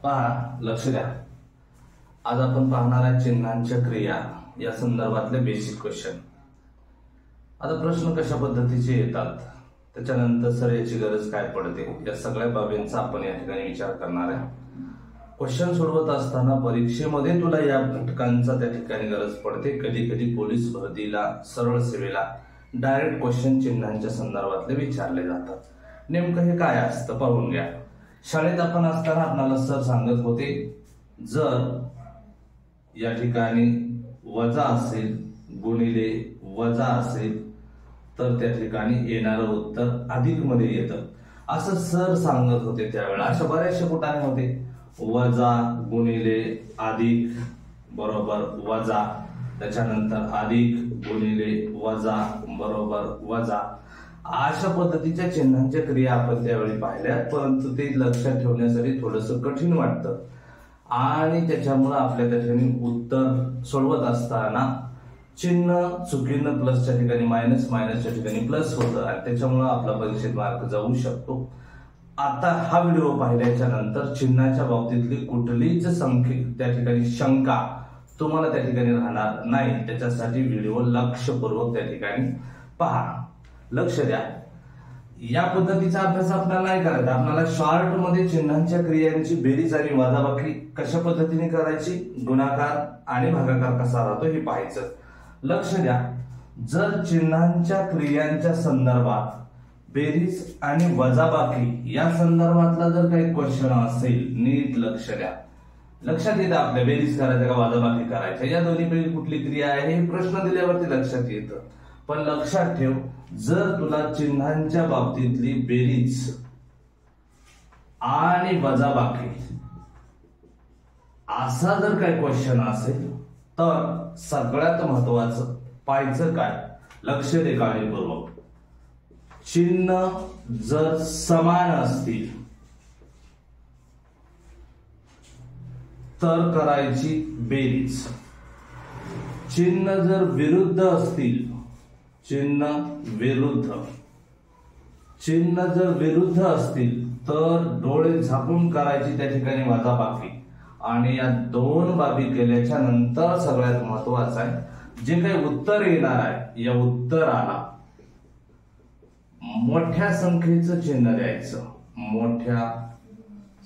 पहा, लक्ष द्या. आज आपण पाहणार आहे चिन्हांच्या क्रिया या संदर्भातले बेसिक क्वेश्चन. आता प्रश्न कशा पद्धतीचे येतात, त्याच्यानंतर सर याची गरज काय पडते, या सगळ्या बाबींचा आपण या ठिकाणी विचार करणार आहे. क्वेश्चन सोडवत असताना परीक्षेमध्ये तुला या घटकांचा त्या ठिकाणी गरज पडते. कधी कधी पोलीस भरतीला, सरळ सेवेला डायरेक्ट क्वेश्चन चिन्हांच्या संदर्भातले विचारले जातात. नेमकं हे काय असतं पाहून घ्या. शाळेत आपण असताना आपल्याला सर सांगत होते, जर या ठिकाणी वजा असेल गुणिले वजा असेल तर त्या ठिकाणी येणारं उत्तर अधिक मध्ये येतं, असं सर सांगत होते त्यावेळेला. अशा बऱ्याचशा कुठाने होते, वजा गुणिले अधिक बरोबर वजा, त्याच्यानंतर अधिक गुणिले वजा बरोबर वजा. अशा पद्धतीच्या चिन्हांच्या क्रिया आपण त्यावेळी पाहिल्या, परंतु ते लक्षात ठेवण्यासाठी थोडंसं कठीण वाटतं आणि त्याच्यामुळे आपल्या त्या ठिकाणी उत्तर सोडवत असताना चिन्ह चुकीनं प्लसच्या ठिकाणी मायनस, मायनसच्या ठिकाणी प्लस होतं आणि त्याच्यामुळे आपला परीक्षेत मार्क जाऊ शकतो. आता हा व्हिडिओ पाहिल्याच्या नंतर चिन्हाच्या बाबतीतली कुठलीच संख्या त्या ठिकाणी शंका तुम्हाला त्या ठिकाणी राहणार नाही. त्याच्यासाठी व्हिडिओ लक्षपूर्वक त्या ठिकाणी पहा. लक्ष द्या, या पद्धतीचा अभ्यास आपल्याला नाही करायचा. आपल्याला शॉर्ट मध्ये चिन्हांच्या क्रियांची बेरीज आणि वजाबाकी कशा पद्धतीने करायची, गुणाकार आणि भागाकार कसा राहतो हे पाहायचं. लक्ष द्या, जर चिन्हांच्या क्रियांच्या संदर्भात बेरीज आणि वजाबाकी या संदर्भातला जर काही क्वेश्चन असेल, नीट लक्ष द्या. लक्षात येतं आपल्या बेरीज करायचं का वजाबाकी करायचं, या दोन्हीपैकी कुठली क्रिया आहे हे प्रश्न दिल्यावरती लक्षात येतं. पण लक्षात ठेव, जर तुला चिन्हांच्या बाबतीतली बेरीज आणि वजाबाकी असा जर काही क्वेश्चन असेल तर सगळ्यात महत्वाचं पाहायचं काय, लक्ष दे काळजीपूर्वक. चिन्ह जर समान असतील तर करायची बेरीज. चिन्ह जर विरुद्ध असतील, चिन्ह जर विरुद्ध असतील तर डोळे झाकून करायची त्या ठिकाणी वजाबाकी. आणि या दोन बाबी केल्याच्या नंतर सगळ्यात महत्वाचं आहे, जे काही उत्तर येणार आहे या उत्तराला मोठ्या संख्येचं चिन्ह द्यायचं. मोठ्या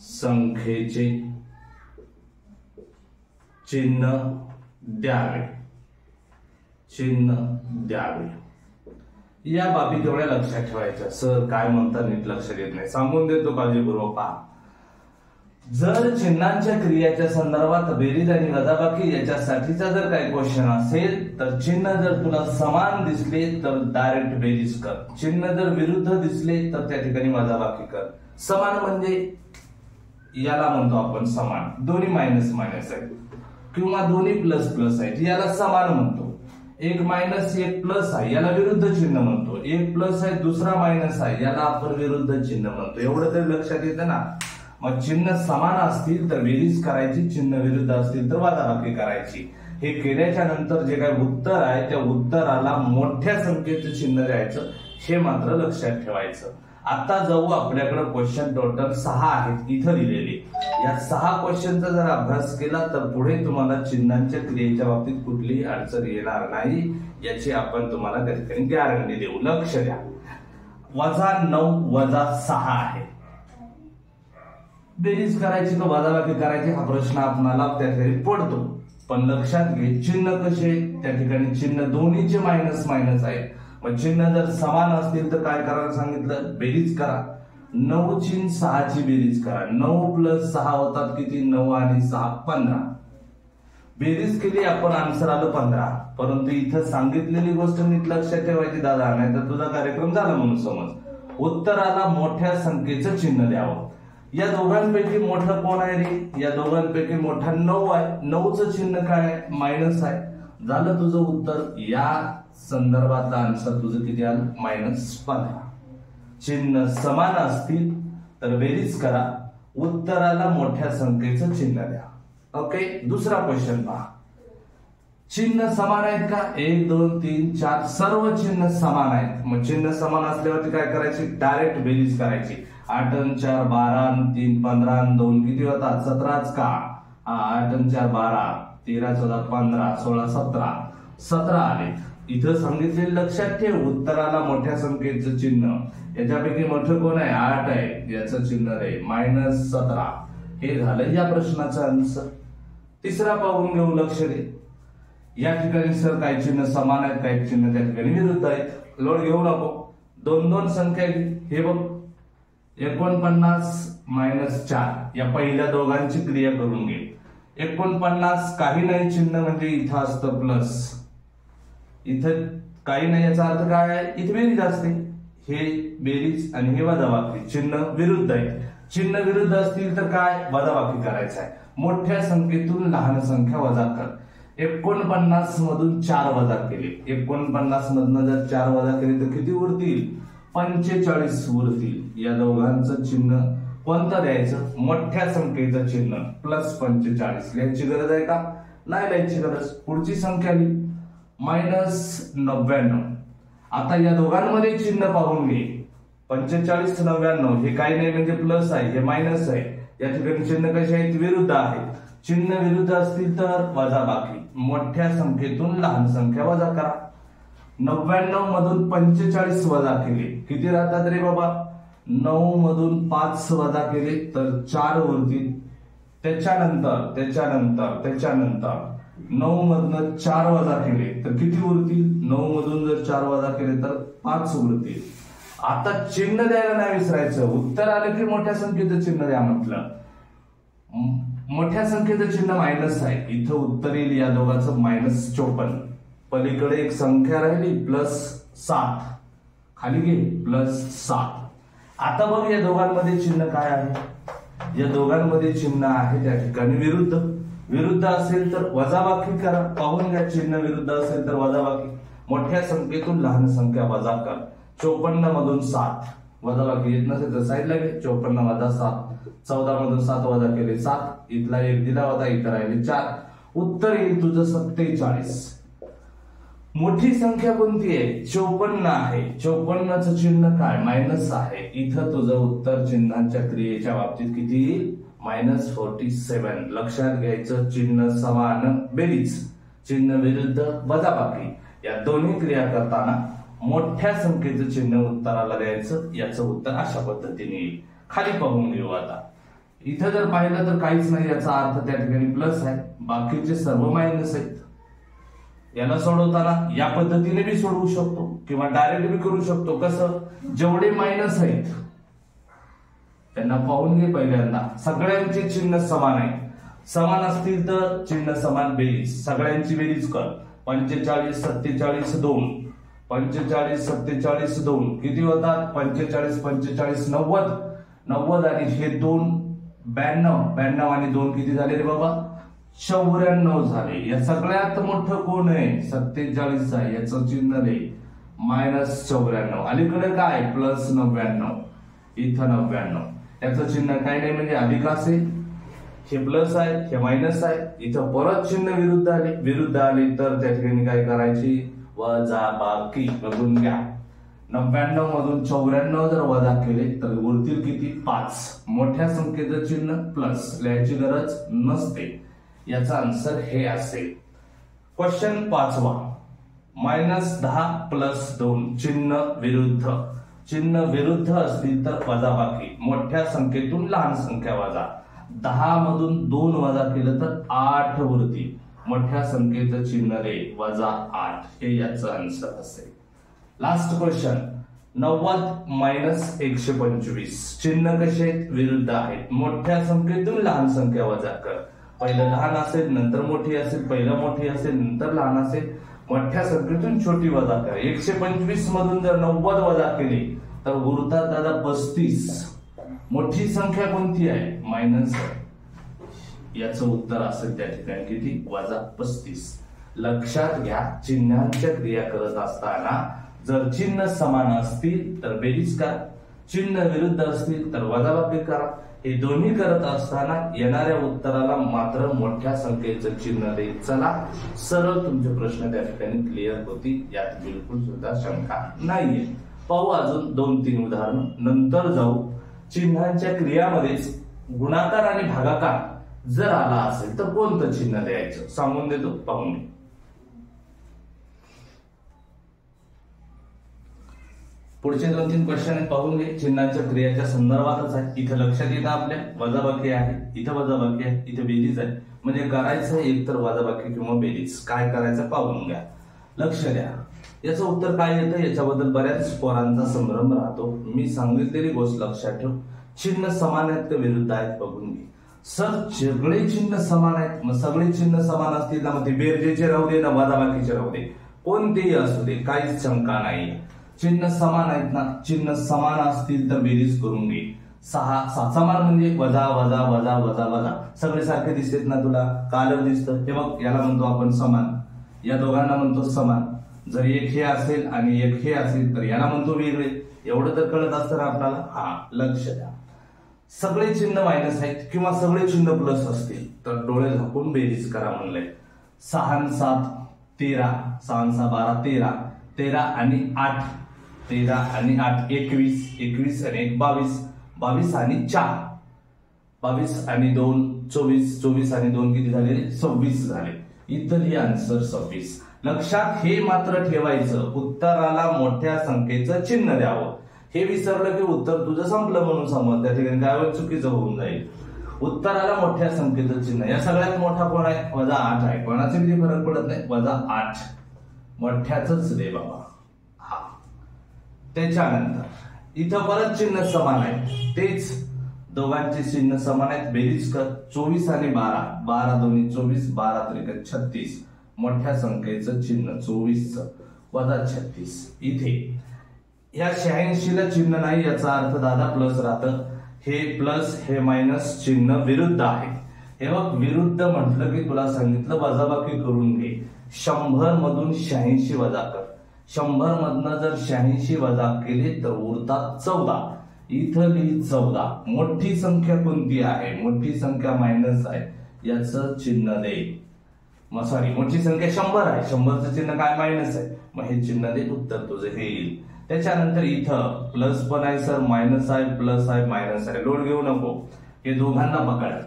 संख्येचे चिन्ह द्यावे. या बाबी तेवढ्या लक्षात ठेवायच्या. सर काय म्हणतात नीट लक्ष देत नाही, सांगून देतो काळजीपूर्वक पहा. जर चिन्हांच्या क्रियाच्या संदर्भात बेरीज आणि वजाबाकी याच्यासाठीचा जर काही क्वेश्चन असेल तर चिन्ह जर तुला समान दिसले तर डायरेक्ट बेरीज कर. चिन्ह जर विरुद्ध दिसले तर त्या ठिकाणी वजाबाकी कर. समान म्हणजे याला म्हणतो आपण समान, दोन्ही मायनस मायनस आहेत किंवा दोन्ही प्लस प्लस आहेत, याला समान म्हणतो. एक मायनस एक प्लस आहे, याला विरुद्ध चिन्ह म्हणतो. एक प्लस आहे दुसरा मायनस आहे, याला आपण विरुद्ध चिन्ह म्हणतो. एवढं तरी लक्षात येतं ना. मग चिन्ह समान असतील तर बेरीज करायची, चिन्ह विरुद्ध असतील तर वजाबाकी करायची. हे केल्याच्या नंतर जे काही उत्तर आहे त्या उत्तराला मोठ्या संख्येचं चिन्ह द्यायचं, हे मात्र लक्षात ठेवायचं. आता जाऊ, आपल्याकडे क्वेश्चन टोटल 6 आहेत इथं दिलेले. या 6 क्वेश्चनचा जर अभ्यास केला तर पुढे तुम्हाला चिन्हांच्या क्रियेच्या बाबतीत कुठलीही अडचण येणार नाही, याची आपण तुम्हाला त्या ठिकाणी गॅरंटी देऊ. लक्ष द्या, -9 - 6 आहे. बेरीज करायची का वजाबाकी करायची हा प्रश्न आपल्याला त्या ठिकाणी पडतो. पण लक्षात घे, चिन्ह कसे त्या ठिकाणी चिन्ह दोन्हीचे मायनस मायनस आहे. मग चिन्ह जर समान असतील तर काय करायला सांगितलं, बेरीज करा. 9 ची 6 ची बेरीज करा. 9 + 6 होतात किती, 9 आणि 6 15. बेरीज केली आपण, आन्सर आलं 15. परंतु इथं सांगितलेली गोष्ट नीट लक्षात ठेवायची दादा, नाही तर तुझा कार्यक्रम झाला म्हणून समज. उत्तराला मोठ्या संख्येचं चिन्ह द्यावं. या दोघांपैकी मोठं कोण आहे रे, या दोघांपैकी मोठा 9 आहे. 9चं चिन्ह काय आहे, मायनस आहे. झालं तुझं उत्तर. या संदर्भातला आन्सर तुझं किती आलं, -15. चिन्ह समान असतील तर बेरीज करा, उत्तराला मोठ्या संख्येचं चिन्ह द्या. ओके. दुसरा क्वेश्चन पहा. चिन्ह समान आहेत का, 1 2 3 4 सर्व चिन्ह समान आहेत. मग चिन्ह समान असल्यावरती काय करायची, डायरेक्ट बेरीज करायची. 8 आणि 4 12 आणि 3 15 आणि 2 किती होतात 17च का? 8 आणि 4 12 13 14 15 16 17 17 आले. इथं सांगितले लक्षात ठेव, उत्तराला मोठ्या संख्येचं चिन्ह, याच्यापैकी मोठं कोण आहे? 8 आहे, याचं चिन्ह आहे -17. हे झालं या प्रश्नाचं आन्सर. तिसरा पाहून घेऊ, लक्ष दे. या ठिकाणी सर काही चिन्ह समान आहेत, काही चिन्ह त्या ठिकाणी विरुद्ध आहेत. लोड घेऊ नको, 2 संख्या हे बघ, 49 - 4 या पहिल्या दोघांची क्रिया करून घे. 49 काही नाही चिन्ह म्हणजे इथं असतं प्लस, इथं काही नाही याचा अर्थ काय आहे? इथे बेरीज असते. हे बेरीज आणि हे वजाबाकी, चिन्ह विरुद्ध आहे. चिन्ह विरुद्ध असतील तर काय? वजाबाकी करायचं आहे. मोठ्या संख्येतून लहान संख्या वजा कर. 49 मधून 4 वजा केले, 49 मधून जर 4 वजा केले तर किती उरतील? 45 उरतील. या दोघांचं चिन्ह कोणतं द्यायचं? मोठ्या संख्येचं चिन्ह +45. लिहायची गरज आहे का? नाही लिहायची गरज. पुढची संख्या लिही -99. आता या दोघांमध्ये चिन्ह पाहून घे. 45 99 हे काही नाही म्हणजे प्लस आहे, हे मायनस आहे. या ठिकाणी चिन्ह कसे आहेत? विरुद्ध आहेत. चिन्ह विरुद्ध असतील तर वजाबाकी. मोठ्या संख्येतून लहान संख्या वजा करा. 99 मधून 45 वजा केले, किती राहतात रे बाबा? 9 मधून 5 वजा केले तर 4 उरतील. त्याच्यानंतर 9 मधून 4 वजा केले तर किती उरतील? 9 मधून जर 4 वजा केले तर 5 उरतील. आता चिन्ह द्यायला नाही विसरायचं. उत्तर आलं की मोठ्या संख्येचं चिन्ह द्या म्हटलं. मोठ्या संख्येचं चिन्ह मायनस आहे, इथं उत्तर येईल या दोघांचं -54. पलीकडे एक संख्या राहिली +7, खाली घे +7. आता बघ या दोघांमध्ये चिन्ह काय आहे? या दोघांमध्ये चिन्ह आहे त्या ठिकाणी विरुद्ध. विरुद्ध असेल तर वजाबाकी करा. पाहून घ्या, चिन्ह विरुद्ध असेल तर वजाबाकी. मोठ्या संख्येतून लहान संख्या वजा कर. 54 मधून 7 वजाबाकी येत नसेल तर साईडला घे. 54 - 7, 14 मधून 7 वजा केले 7, इथला 1 दिला होता, इथं राहिले 4. उत्तर येईल तुझं 47. मोठी संख्या कोणती आहे? 54 आहे. 54चं चिन्ह काय? मायनस आहे. इथं तुझं उत्तर चिन्हांच्या क्रियेच्या बाबतीत किती येईल? -47. लक्षात घ्यायचं, चिन्ह समान बेरीज, चिन्ह विरुद्ध वजाबाकी, या दोन्ही क्रिया करताना मोठ्या संख्येचं चिन्ह उत्तराला द्यायचं. याचं उत्तर अशा पद्धतीने येईल. खाली पाहून घेऊ. आता इथं जर पाहिलं तर काहीच नाही, याचा अर्थ त्या ठिकाणी प्लस आहे, बाकीचे सर्व मायनस आहेत. याला सोडवताना या पद्धतीने बी सोडवू शकतो किंवा डायरेक्ट बी करू शकतो. कसं? जेवढे मायनस आहेत त्यांना पाहून घे. पहिल्यांदा सगळ्यांचे चिन्ह समान आहे. समान असतील तर चिन्ह समान बेरीज, सगळ्यांची बेरीज कर. 45 47 2, 45 47 2 किती होतात? 45 45 90, 90 आणि हे 2 92, 92 आणि 2 किती झाले रे बाबा? 94 झाले. या सगळ्यात मोठं कोण आहे? 47 आहे, याचं चिन्ह दे -94. अलीकडे काय? +99, इथं 99. याचं चिन्ह काय नाही म्हणजे अधिक असेल. हे प्लस आहे, हे मायनस आहे. इथं परत चिन्ह विरुद्ध आले. विरुद्ध आले तर त्या ठिकाणी काय करायची? वजाबाकी. बघून घ्या, 99 मधून 94 जर वजा केले तर उरतील किती? 5. मोठ्या संख्येचं चिन्ह प्लस, लिहायची गरज नसते. याचा आन्सर हे असेल. क्वेश्चन 5वा, -10 + 2 चिन्ह विरुद्ध. चिन्ह विरुद्ध असतील तर वजाबाकी. मोठ्या संख्येतून लहान संख्या वजा. 10 मधून 2 वजा केलं तर 8 उरतील. मोठ्या संख्येचं चिन्ह रे -8. हे याचं आन्सर असेल. लास्ट क्वेश्चन, 90 - 125 चिन्ह कसे विरुद्ध आहेत. मोठ्या संख्येतून लहान संख्या वजा कर. पहिलं लहान असेल नंतर मोठी असेल, पहिलं मोठी असेल नंतर लहान असेल. मोठ्या संख्येतून छोटी वजा कर. 125 मधून जर 90 वजा केली तर उरतात दादा 35. मोठी संख्या कोणती आहे? मायनस. याचं उत्तर असेल त्या ठिकाणी किती? -35. लक्षात घ्या, चिन्हांच्या क्रिया करत असताना जर चिन्ह समान असतील तर बेरीज करा, चिन्ह विरुद्ध असतील तर वजाबाकी करा. हे दोन्ही करत असताना येणाऱ्या उत्तराला मात्र मोठ्या संख्येचं चिन्ह दे. चला, सरळ तुमचे प्रश्न त्या ठिकाणी क्लिअर होतील, यात बिलकुल सुद्धा शंका नाहीये. पाहू अजून 2-3 उदाहरण, नंतर जाऊ चिन्हांच्या क्रियामध्येच गुणाकार आणि भागाकार जर आला असेल तर कोणतं चिन्ह द्यायचं सांगून देतो, पाहून घे. पुढचे 2-3 क्वेश्चन आहेत, पाहून घे. चिन्हांच्या क्रियाच्या संदर्भातच आहे. इथे लक्षात येतं आपल्या वजाबाकी आहे, इथे वजाबाकी आहे, इथे बेरीज आहे. म्हणजे करायचं एकतर वजाबाकी किंवा बेरीज. काय करायचं पाहून घ्या, लक्ष द्या. याचं उत्तर काय येतं याच्याबद्दल बऱ्याच पोरांचा संभ्रम राहतो. मी सांगितलेली गोष्ट लक्षात ठेव. चिन्ह समान आहेत का विरुद्ध आहेत बघून घे. सर सगळे चिन्ह समान आहेत, मग सगळे चिन्ह समान असतील ना मग ते बेरजेचे राहू दे ना वजाबाकीचे राहू दे, कोणतेही असू दे, काहीच शंका नाही. चिन्ह समान आहेत ना, चिन्ह समान असतील तर बेरीज करून घे. 6 समान म्हणजे वजा वजा वजा वजा वजा, सगळे सारखे दिसतात ना तुला, कालर दिसतं हे बघ, याला म्हणतो आपण समान. या दोघांना म्हणतो समान. जर एक हे असेल आणि एक हे असेल तर याला म्हणतो वेगळे. एवढं तर कळत असतं ना आपल्याला. हा, लक्ष द्या. सगळे चिन्ह मायनस आहेत किंवा सगळे चिन्ह प्लस असतील तर डोळे झाकून बेरीज करा म्हणलंय. 6 7 13, 6 6 12 13, 13 आणि 8, 13 आणि 8 21, 21 आणि 1 22, 22 आणि 4, 22 आणि 2 24, 24 आणि 2 किती झाले, 26 झाले. इथली आन्सर 26. लक्षात हे मात्र ठेवायचं, उत्तराला मोठ्या संख्येचं चिन्ह द्यावं. हे विसरलं की उत्तर तुझं संपलं म्हणून समज, त्या ठिकाणी काय चुकीचं होऊन जाईल. उत्तराला मोठ्या संख्येचं चिन्ह. या सगळ्यात मोठा कोण आहे, -8 आहे. कोणाचे किती फरक पडत नाही, -8 मोठ्याच दे बाबा. हा, त्याच्यानंतर इथं परत चिन्ह समान आहे, तेच दोघांचे चिन्ह समान आहेत. बेरीज कर. 24 आणि 12, 12 दोन्ही 24, 12 त्रिक 36, मोठ्या संख्येचं चिन्ह 24 -36. इथे या 86 ला चिन्ह नाही, याचा अर्थ दादा प्लस राहतं. हे प्लस हे मायनस चिन्ह विरुद्ध आहे. हे बघ, विरुद्ध म्हटलं की तुला सांगितलं वजाबाकी करून घे. 100 मधून 86 वजा कर. 100 मधनं जर 86 वजा केले तर उरतात 14. इथं लिही 14. मोठी संख्या कोणती आहे, मोठी संख्या मायनस आहे, याचं चिन्ह दे. मग सॉरी, मोठी संख्या 100 आहे, 100चं चिन्ह काय मायनस आहे, मग हे चिन्ह दे. उत्तर तुझं हे येईल. त्याच्यानंतर इथं प्लस पण आहे सर, मायनस आहे, प्लस आहे, मायनस आहे. लोड घेऊ नको, हे दोघांना पकड.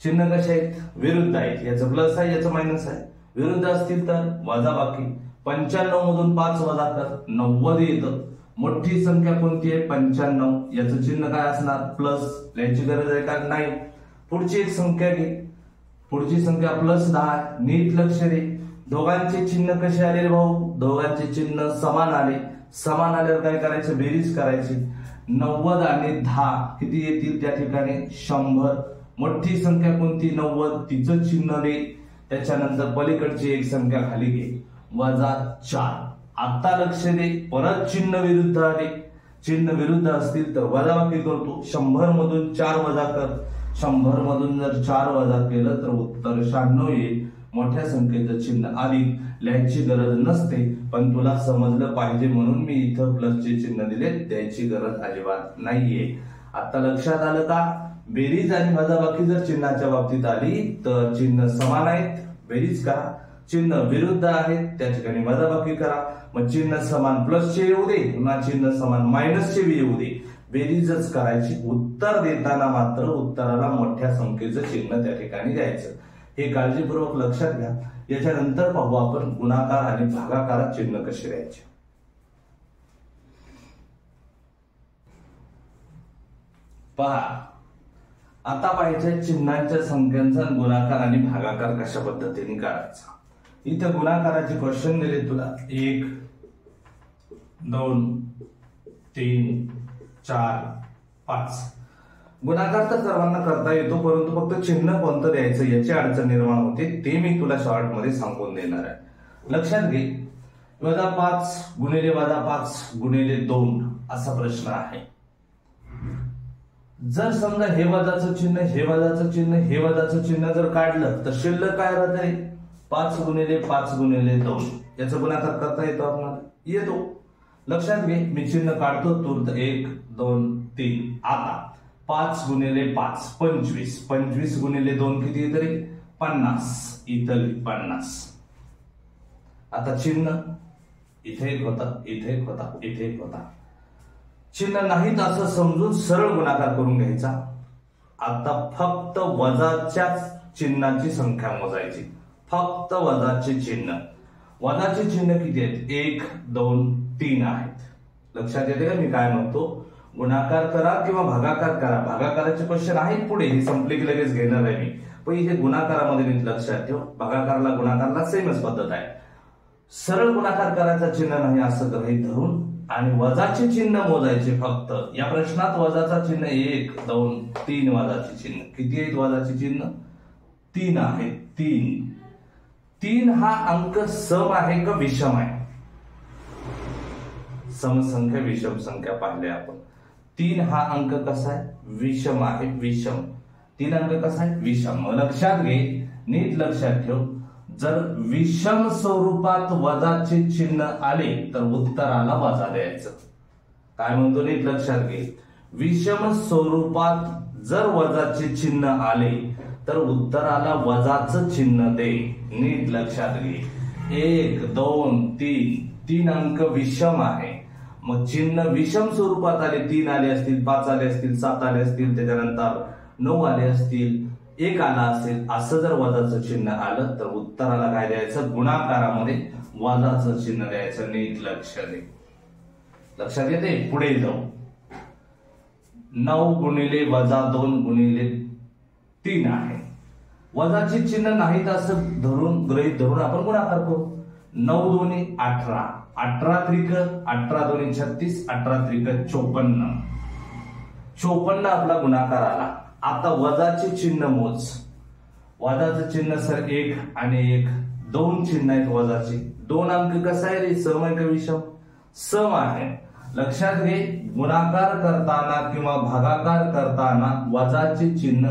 चिन्ह कसे आहेत, विरुद्ध आहेत. याचं प्लस आहे, याचं मायनस आहे. विरुद्ध असतील तर वजाबाकी. 95 मधून 5 वजा कर, 90 येतं. मोठी संख्या कोणती आहे, 95. याचं चिन्ह काय असणार, प्लस. याची गरज आहे का, नाही. पुढची एक संख्या घे, पुढची संख्या +10. नीट लक्ष दे. दोघांचे चिन्ह कसे आले भाऊ, दोघांचे चिन्ह समान आले. समान आल्यावर काय करायचं, बेरीज करायची. 90 आणि 10 किती येतील, त्या ठिकाणी 100. मोठी संख्या कोणती, 90, तिचं चिन्ह दे. त्याच्यानंतर पलीकडची एक संख्या खाली घे, -4. आता लक्ष दे, परत चिन्ह विरुद्ध आले. चिन्ह विरुद्ध असतील तर वजाबाकी करतो. 100 मधून 4 वजा कर. 100 मधून जर 4 वजा केलं तर उत्तर 96 येईल. मोठ्या संख्येचं चिन्ह अधिक लिहायची गरज नसते, पण तुला समजलं पाहिजे म्हणून मी इथं प्लसचे चिन्ह दिले, द्यायची गरज अजिबात नाहीये. आता लक्षात आलं का. बेरीज आणि वजाबाकी जर चिन्हाच्या बाबतीत आली तर चिन्ह समान आहेत, बेरीज करा. चिन्ह विरुद्ध आहेत, त्या ठिकाणी वजाबाकी करा. मग चिन्ह समान प्लसचे येऊ दे, पुन्हा चिन्ह समान मायनसचे येऊ दे, बेरीजच करायची. उत्तर देताना मात्र उत्तराला मोठ्या संख्येचं चिन्ह त्या ठिकाणी द्यायचं. हे काळजीपूर्वक लक्षात घ्या. याच्यानंतर पाहू आपण गुणाकार आणि भागाकारात चिन्ह कसे द्यायचे. पहा, आता पाहिजे चिन्हांच्या संख्यांचा गुणाकार आणि भागाकार कशा पद्धतीने करायचा. इथे गुणाकाराचे क्वेश्चन दिले तुला, 1 2 3 4 5. गुणाकार तर सर्वांना करता येतो, परंतु फक्त चिन्ह कोणतं द्यायचं याची अडचण निर्माण होते. ते मी तुला शॉर्ट मध्ये सांगून देणार आहे. लक्षात घे, -5 गुणिले -5 गुणिले 2 असा प्रश्न आहे. जर समजा हे वजाचं चिन्ह, हे वजाचं चिन्ह, हे वजाचं चिन्ह जर काढलं तर शिल्लक काय राहते, 5 गुणिले 5 गुणिले 2. याचा गुणाकार करता येतो आपल्याला, येतो. लक्षात घे, मी चिन्ह काढतो, तूर्त 1 2 3. आता 5 गुणिले 5 25, 25 गुणिले 2 किती तरी 50, इथं 50. आता चिन्ह इथे एक होता, इथे एक होता, इथे एक होता. चिन्ह नाहीत असं समजून सरळ गुणाकार करून घ्यायचा। आता फक्त वजाच्याच चिन्हाची संख्या मोजायची, फक्त वजाचे चिन्ह। वजाचे चिन्ह किती आहेत? 1 2 3 आहेत। लक्षात येते का मी काय म्हणतो? गुणाकार करा किंवा भागाकार करा, भागाकाराचे क्वेश्चन आहेत पुढे, हे संपले की लगेच घेणार आहे मी, पण इथे गुणाकारामध्ये नीट लक्षात ठेव, भागाकारला गुणाकारला सेमच पद्धत आहे। सरळ गुणाकार करायचा चिन्ह नाही असं गृहीत धरून आणि वजाचे चिन्ह मोजायचे फक्त। या प्रश्नात वजाचा चिन्ह 1 2 3 वजाचे चिन्ह किती आहेत? वजाचे चिन्ह 3 आहेत। 3 हा अंक सम आहे का विषम आहे? समसंख्या विषम संख्या पाहिल्या आपण। 3 हा अंक कसा आहे? विषम आहे, विषम। 3 अंक कसा आहे? विषम। लक्षात घे, नीट लक्षात ठेव, जर विषम स्वरूपात वजाचे चिन्ह आले तर उत्तराला वजा द्यायचं। काय म्हणतो? नीट लक्षात घे, विषम स्वरूपात जर वजाचे चिन्ह आले तर उत्तराला वजाचं चिन्ह दे। नीट लक्षात घे, 1 2 3 अंक विषम आहे, मग चिन्ह विषम स्वरूपात आले, 3 आले असतील, 5 आले असतील, 7 आले असतील, त्याच्यानंतर 9 आले असतील, 1 आला असेल, असं जर वजाचं चिन्ह आलं तर उत्तराला काय द्यायचं? गुणाकारामध्ये वजाचं चिन्ह द्यायचं। नीट लक्ष दे, लक्षात येते? पुढे जाऊ, 9 गुणिले वजा 2 गुणिले 3 आहे। वजाचे चिन्ह नाहीत असं गृहीत धरून आपण गुणाकार करू। 9 दोन्ही 18, 18 त्रिक 18 दोन्ही 36, 18 त्रिक 54, 54 आपला गुणाकार आला। आता वजाचे चिन्ह मोज। वजाचे चिन्ह सर 1 आणि 1 दोन चिन्ह आहेत वजाचे। 2 अंक कसा आहे रे? सम आहे का विषम? सम आहे। लक्षात घे, गुणाकार करताना किंवा भागाकार करताना वजाचे चिन्ह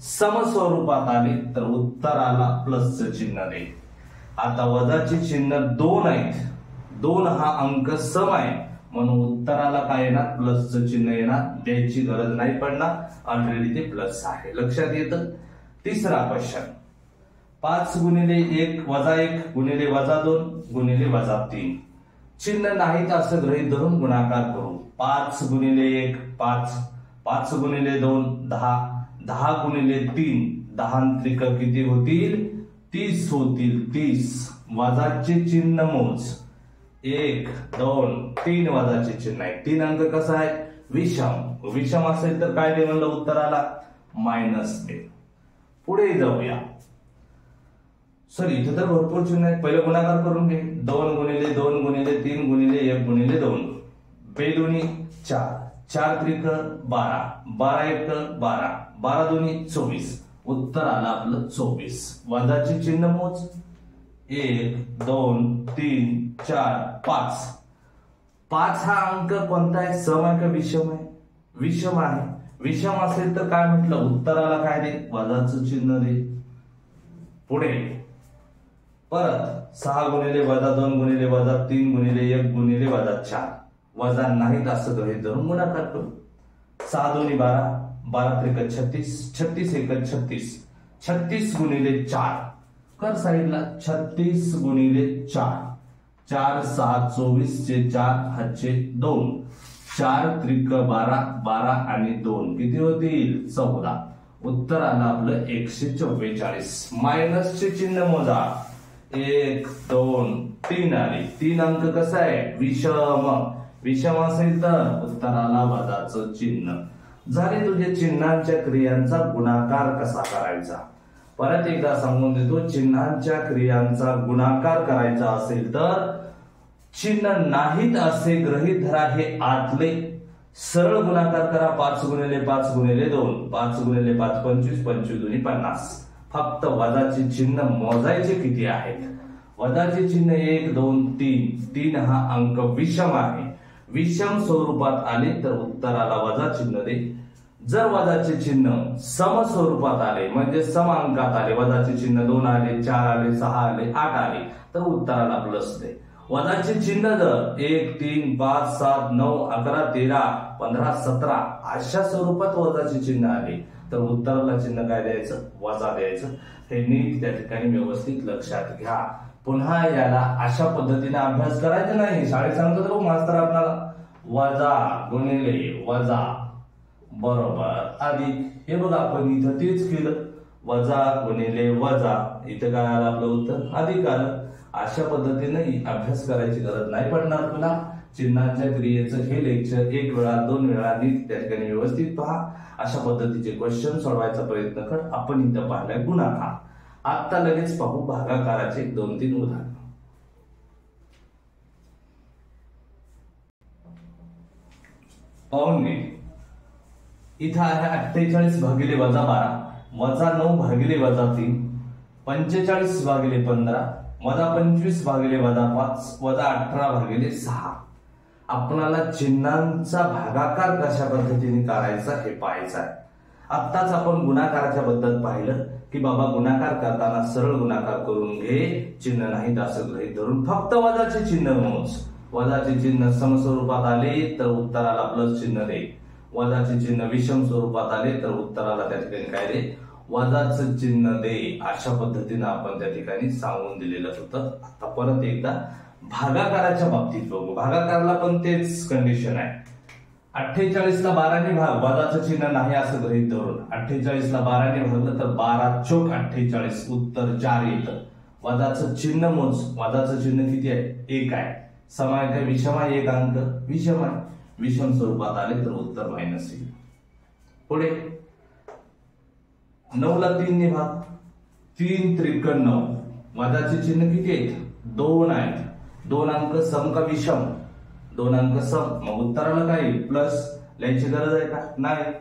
सम स्वरूपात आले तर उत्तराला प्लसचं चिन्ह दे। आता वजाचे चिन्ह 2 आहेत, 2 हा अंक सम आहे म्हणून उत्तराला काय येणार? प्लसचं चिन्ह येणार, द्यायची गरज नाही पडणार, ऑलरेडी ते प्लस आहे। लक्षात येतं? तिसरा क्वेश्चन, 5 गुणिले 1 वजा 1 गुणिले वजा 2 गुणिले वजा 3 चिन्ह नाहीत असं गृहीत धरून गुणाकार करू। 5 गुणिले 1 5, 5 गुणिले 2 10, 10 गुणिले 3 10 त्रिक किती होतील? 30 होतील। 30 वजाचे चिन्ह मोज। 1 2 3 वजाचे चिन्ह आहे। 3 अंक कसा आहे? विषम। विषम असेल तर काय दे म्हणलं उत्तराला? मायनस दे। पुढे जाऊया सर, इथे तर भरपूर चिन्ह आहेत, पहिले गुणाकार करून घे। 2 गुणिले 2 गुणिले 3 गुणिले 1 गुणिले 2 बेदोनी 4, 4 त्रिक 12, 12 1 12, 12 दोन्ही 24, उत्तर आलं आपलं 24। वजाचे चिन्ह मोज। 1 2 3 4 5, 5 हा अंक कोणता आहे? सम आहे का विषम आहे? विषम आहे। विषम असेल तर काय म्हटलं? उत्तराला काय दे? वजाचं चिन्ह दे। पुढे परत 6 गुणिले वजा 2 गुणिले वजा 3 गुणिले 1 गुणिले वजा 4 वजा नाहीत असं गृहीत धरून गुणाकार करू। 6 दोन्ही 12, 12 त्रिक 36, 36 1 36, 36 गुणिले 4 कर साईडला, 36 गुणिले 4, 4 6 24 चे 4 हातचे 2, 4 त्रिक 12, 12 आणि 2 किती होतील? 14। उत्तर आलं आपलं 144। मायनसचे चिन्ह मोजा। 1 2 3 आले। 3 अंक कसा आहे? विषम। विषम असेल तर उत्तराला वजाचं चिन्ह। झाले तुझे चिन्हांच्या क्रियांचा गुणाकार कसा करायचा। परत एकदा सांगून देतो, चिन्हांच्या क्रियांचा गुणाकार करायचा असेल तर चिन्ह नाहीत असे गृहीत धरा, हे आतले सरळ गुणाकार करा। 5 गुणिले 5 गुणिले 2, 5 गुणिले 5 25, 25 दोन्ही 50। फक्त वजाचे चिन्ह मोजायचे किती आहेत? वजाचे चिन्ह 1 2 3, 3 हा अंक विषम आहे। विषम स्वरूपात आले तर उत्तराला वजा चिन्ह दे। जर वजाचे चिन्ह सम स्वरूपात आले म्हणजे सम अंकात आले, वजाचे चिन्ह 2 आले 4 आले 6 आले 8 आले तर उत्तराला प्लस दे। वजाचे चिन्ह जर 1 3 5 7 9 11 13 15 17 अशा स्वरूपात वजाचे चिन्ह आले तर उत्तराला चिन्ह काय द्यायचं? वजा द्यायचं। हे नीट त्या ठिकाणी व्यवस्थित लक्षात घ्या। पुन्हा याला अशा पद्धतीने अभ्यास करायचा नाही। शाळेत सांगतो तर मास्तर आपल्याला वजा गुणिले वजा बरोबर अधिक. हे बघा आपण इथं तेच केलं, वजा गुणिले वजा, इथं काय आलं आपलं उत्तर अधिक आलं. अशा पद्धतीने अभ्यास करायची गरज नाही पडणार तुला. चिन्हांच्या क्रियेचं हे लेक्चर 1 वेळा 2 वेळा नीट त्या ठिकाणी व्यवस्थित पहा. अशा पद्धतीचे क्वेश्चन सोडवायचा प्रयत्न कर. आपण इथं पाहिलंय गुणाकार. आता लगेच पाहू भागाकाराचे 2-3 उदाहरण. पाहून घे, इथं आहे 48 भागिले वजा 12, वजा 9 भागिले वजा 3, 45 भागिले 15, वजा 25 भागिले वजा 5, वजा 18 भागिले 6. आपल्याला चिन्हांचा भागाकार कशा पद्धतीने करायचा हे पाहायचं आहे. आत्ताच आपण गुणाकाराच्या बद्दल पाहिलं की बाबा गुणाकार करताना सरळ गुणाकार करून घे, चिन्ह नाही असं गृहीत धरून फक्त वजाचे चिन्ह मोज. वजाचे चिन्ह समस्वरूपात आले तर उत्तराला प्लस चिन्ह दे, वजाचे चिन्ह विषम स्वरूपात आले तर उत्तराला त्या ठिकाणी काय दे, वजाचं चिन्ह दे. अशा पद्धतीने आपण त्या ठिकाणी सांगून दिलेलं होतं. आता परत एकदा भागाकाराच्या बाबतीत बघू. भागाकाराला पण तेच कंडिशन आहे. 48 ला 12 ने भाग, वजाचं चिन्ह नाही असं गृहीत धरून 48 ला 12 ने भागलं तर 12 चोक 48, उत्तर 4 येतं. वजाचं चिन्ह मोज, वजाचं चिन्ह किती आहे, 1 आहे. सम आहे का विषम आहे, 1 अंक विषम आहे. विषम स्वरूपात आले तर उत्तर मायनस येईल. पुढे 9 ला 3 ने भाग, 3 त्रिक 9, वजाचे चिन्ह किती आहेत, 2 आहेत. 2 अंक सम का विषम, 2 अंक सम, मग उत्तराला काय प्लस लिहायची गरज आहे का, नाही.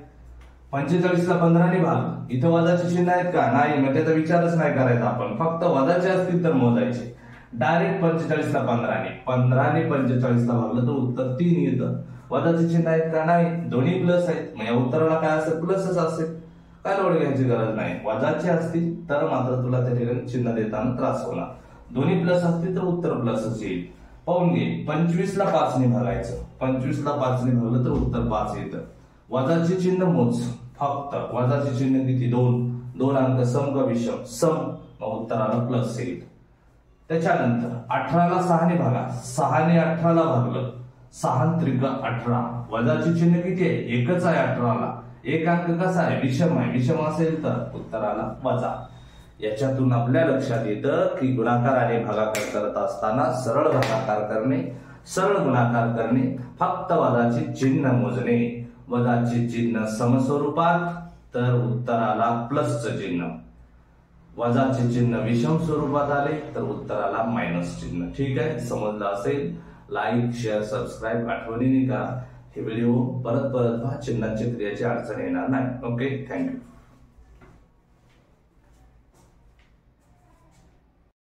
45 ला 15 ने भाग, इथं वजाचे चिन्ह आहेत का, नाही. मग त्याचा विचारच नाही करायचा आपण, फक्त वजाचे असतील तर मोजायचे. डायरेक्ट 45 ला 15 ने, 15 ने 45 ला भागलं तर उत्तर 3 येतं. वजाचे चिन्ह आहेत का, नाही. दोन्ही प्लस आहेत, मग या उत्तराला काय असेल, प्लसच असेल. काय लोड घ्यायची गरज नाही. वजाचे असतील तर मात्र तुला त्या ठिकाणी चिन्ह देताना त्रास होणार. दोन्ही प्लस असतील तर उत्तर प्लसच येईल. पाहून घे, 25 ला 5 ने भागायचं, 25 ला 5 ने भागलं तर उत्तर 5 येतं. वजाचे चिन्ह मोज, फक्त वजाचे चिन्ह किती, 2 अंक सम का विषम, सम, मग उत्तराला प्लस येईल. त्याच्यानंतर 18 ला 6 ने भागा, 6 ने 18 ला भागलं, 6 त्रिक 18, वजाचे चिन्ह किती आहे, 1च आहे 18 ला. 1 अंक कसा आहे, विषम आहे. विषम असेल तर उत्तराला वजा. याच्यातून आपल्या लक्षात येतं की गुणाकार आणि भागाकार करत असताना सरळ भागाकार करणे, सरळ गुणाकार करणे, फक्त वजाचे चिन्ह मोजणे. वजाचे चिन्ह समस्वरूपात तर उत्तराला प्लसचं चिन्ह, वजाचे चिन्ह विषम स्वरूपात आले तर उत्तराला मायनस चिन्ह. ठीक आहे, समजलं असेल. लाईक, शेअर, सबस्क्राईब आठवणीने करा. हे व्हिडिओ परत पहा, चिन्हांच्या क्रियेची अडचण येणार नाही. Okay, thank you.